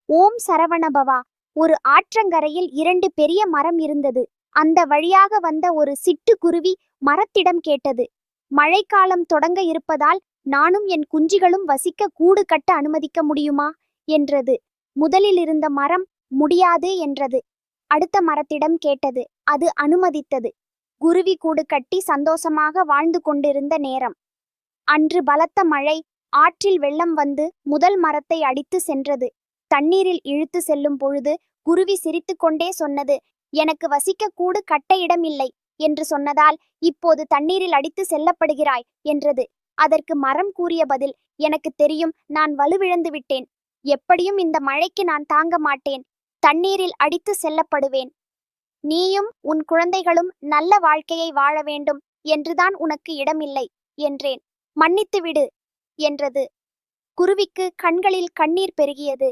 ஓம் சரவணபவா. ஒரு ஆற்றங்கரையில் இரண்டு பெரிய மரம் இருந்தது. அந்த வழியாக வந்த ஒரு சிட்டுக்குருவி மரத்திடம் கேட்டது. மழைக்காலம் தொடங்க இருப்பதால் நானும் என் குஞ்சுகளும் வசிக்க கூடு கட்ட அனுமதிக்க முடியுமா என்றது. முதலில் இருந்த மரம் முடியாது என்றது. அடுத்த மரத்திடம் கேட்டது. அது அனுமதித்தது. குருவி கூடு கட்டி சந்தோஷமாக வாழ்ந்து கொண்டிருந்த நேரம். அன்று பலத்த மழை. ஆற்றில் வெள்ளம் வந்து முதல் மரத்தை அடித்து சென்றது. தண்ணீரில் இழுத்து செல்லும் பொழுது குருவி சிரித்துக்கொண்டே சொன்னது, எனக்கு வசிக்க கூடு கட்ட இடம் இல்லை என்று சொன்னதால் இப்போது தண்ணீரில் அடித்து செல்லப்படுகிறாய் என்றது. அதற்கு மரம் கூறிய பதில், எனக்கு தெரியும், நான் வலுவிழந்து விட்டேன். எப்படியும் இந்த மழைக்கு நான் தாங்க மாட்டேன். தண்ணீரில் அடித்து செல்லப்படுவேன். நீயும் உன் குழந்தைகளும் நல்ல வாழ்க்கையை வாழ வேண்டும் என்றுதான் உனக்கு இடமில்லை என்றேன். மன்னித்து விடு என்றது. குருவிக்கு கண்களில் கண்ணீர் பெருகியது.